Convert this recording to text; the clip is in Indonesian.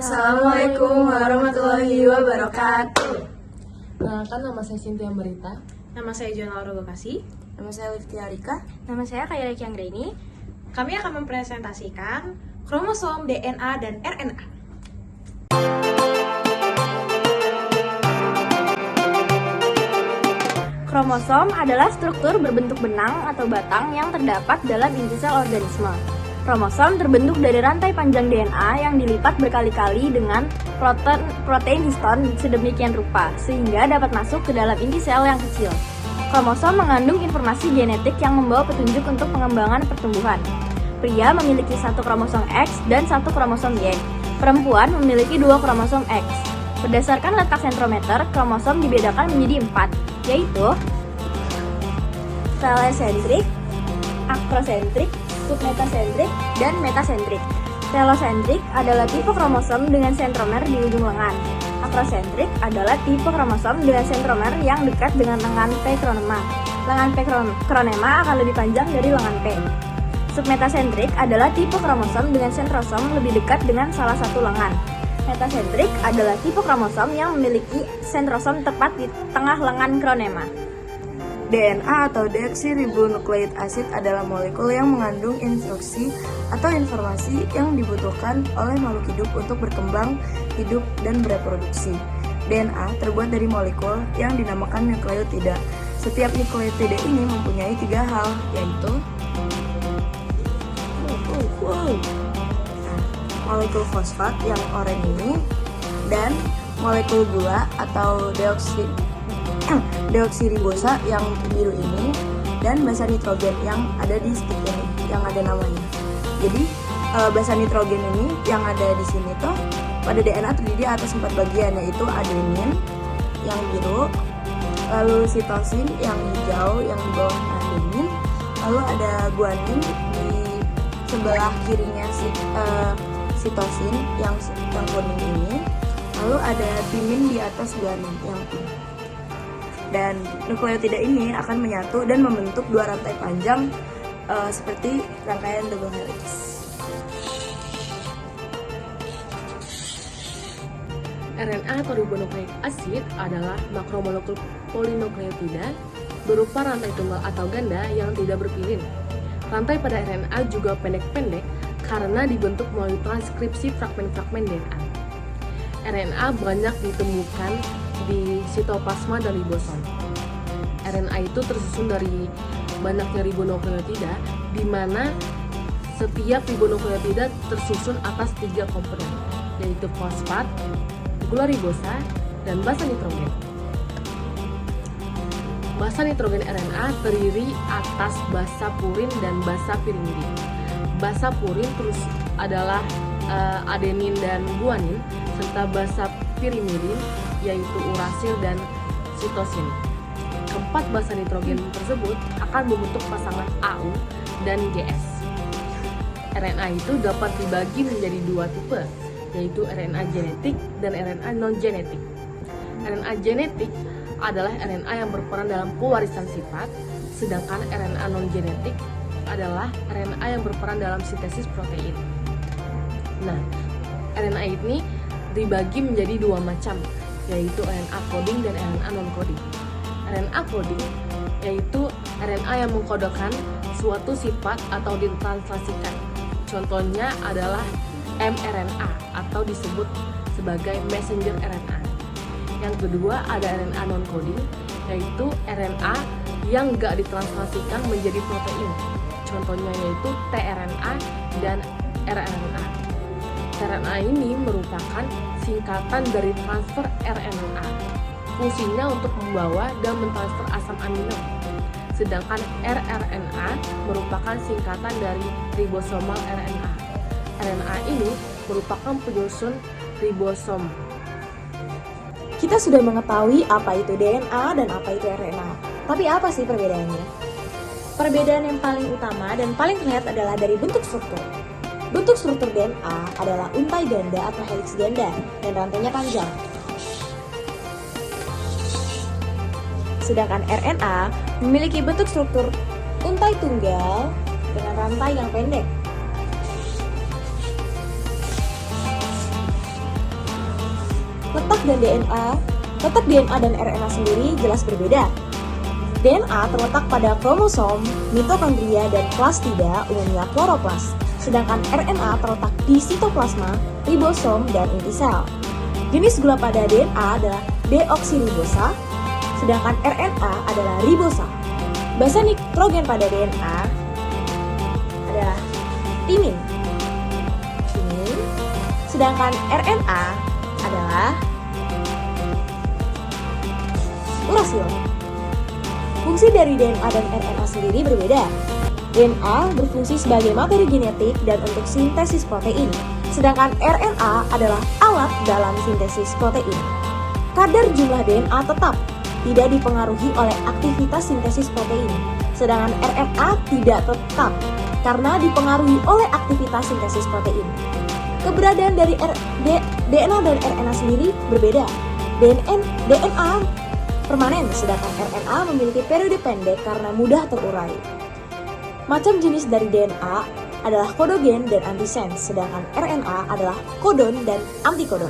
Assalamualaikum warahmatullahi wabarakatuh. Kenalkan, nama saya Cynthia Berita. Nama saya Joanna Laura Bekasi. Nama saya Liftia Arika. Nama saya Khaira Kianggraini. Kami akan mempresentasikan kromosom, DNA, dan RNA. Kromosom adalah struktur berbentuk benang atau batang yang terdapat dalam inti sel organisme. Kromosom terbentuk dari rantai panjang DNA yang dilipat berkali-kali dengan protein histon sedemikian rupa, sehingga dapat masuk ke dalam inti sel yang kecil. Kromosom mengandung informasi genetik yang membawa petunjuk untuk pengembangan pertumbuhan. Pria memiliki satu kromosom X dan satu kromosom Y. Perempuan memiliki dua kromosom X. Berdasarkan letak sentrometer, kromosom dibedakan menjadi 4, yaitu telesentrik, akrosentrik, submetasentrik, dan metasentrik. Telosentrik adalah tipe kromosom dengan sentromer di ujung lengan. Akrosentrik adalah tipe kromosom dengan sentromer yang dekat dengan lengan P kronema. Lengan P kronema akan lebih panjang dari lengan P. Submetasentrik adalah tipe kromosom dengan sentrosom lebih dekat dengan salah satu lengan. Metasentrik adalah tipe kromosom yang memiliki sentrosom tepat di tengah lengan kronema. DNA atau deoksiribonukleik asid adalah molekul yang mengandung instruksi atau informasi yang dibutuhkan oleh makhluk hidup untuk berkembang, hidup, dan bereproduksi. DNA terbuat dari molekul yang dinamakan nukleotida. Setiap nukleotida ini mempunyai 3 hal, yaitu molekul fosfat yang oranye ini, dan molekul gula atau deoksiribosa yang biru ini, dan basa nitrogen yang ada di stick ini, yang ada namanya. Jadi basa nitrogen ini yang ada di sini tuh pada DNA terdiri atas 4 bagian, yaitu adenin yang biru, lalu sitosin yang hijau yang di bawahnya adenin, lalu ada guanin di sebelah kirinya sitosin yang kuning ini, lalu ada timin di atas guanin yang pink. Dan nukleotida ini akan menyatu dan membentuk 2 rantai panjang seperti rangkaian double helix. RNA atau ribonukleik asid adalah makromolekul polinukleotida berupa rantai tunggal atau ganda yang tidak berpilin. Rantai pada RNA juga pendek-pendek karena dibentuk melalui transkripsi fragmen-fragmen DNA. RNA banyak ditemukan di sitoplasma dan ribosom. RNA itu tersusun dari banyaknya ribonukleotida, di mana setiap ribonukleotida tersusun atas 3 komponen, yaitu fosfat, gula ribosa, dan basa nitrogen. Basa nitrogen RNA terdiri atas basa purin dan basa pirimidin. Basa purin terus adalah adenin dan guanin, serta basa pirimidin yaitu urasil dan sitosin. Keempat basa nitrogen tersebut akan membentuk pasangan AU dan GS. RNA itu dapat dibagi menjadi 2 tipe, yaitu RNA genetik dan RNA non-genetik. RNA genetik adalah RNA yang berperan dalam pewarisan sifat, sedangkan RNA non-genetik adalah RNA yang berperan dalam sintesis protein. Nah, RNA ini dibagi menjadi 2 macam, yaitu RNA coding dan RNA non-coding. RNA coding yaitu RNA yang mengkodokan suatu sifat atau ditranslasikan. Contohnya adalah mRNA atau disebut sebagai messenger RNA. Yang kedua ada RNA non-coding, yaitu RNA yang nggak ditranslasikan menjadi protein. Contohnya yaitu tRNA dan rRNA. tRNA ini merupakan singkatan dari transfer RNA. Fungsinya untuk membawa dan mentransfer asam amino. Sedangkan rRNA merupakan singkatan dari ribosomal RNA. RNA ini merupakan penyusun ribosom. Kita sudah mengetahui apa itu DNA dan apa itu RNA. Tapi apa sih perbedaannya? Perbedaan yang paling utama dan paling terlihat adalah dari bentuk struktur. Bentuk struktur DNA adalah untai ganda atau helix ganda dan rantainya panjang. Sedangkan RNA memiliki bentuk struktur untai tunggal dengan rantai yang pendek. letak DNA dan RNA sendiri jelas berbeda. DNA terletak pada kromosom, mitokondria, dan plastida, umumnya kloroplas. Sedangkan RNA terletak di sitoplasma, ribosom, dan inti sel. Jenis gula pada DNA adalah deoksiribosa, sedangkan RNA adalah ribosa. Basa nitrogen pada DNA adalah timin. Sedangkan RNA adalah urasil. Fungsi dari DNA dan RNA sendiri berbeda. DNA berfungsi sebagai materi genetik dan untuk sintesis protein, sedangkan RNA adalah alat dalam sintesis protein. Kadar jumlah DNA tetap, tidak dipengaruhi oleh aktivitas sintesis protein, sedangkan RNA tidak tetap karena dipengaruhi oleh aktivitas sintesis protein. Keberadaan dari DNA dan RNA sendiri berbeda. DNA permanen, sedangkan RNA memiliki periode pendek karena mudah terurai. Macam jenis dari DNA adalah kodogen dan antisens, sedangkan RNA adalah kodon dan antikodon.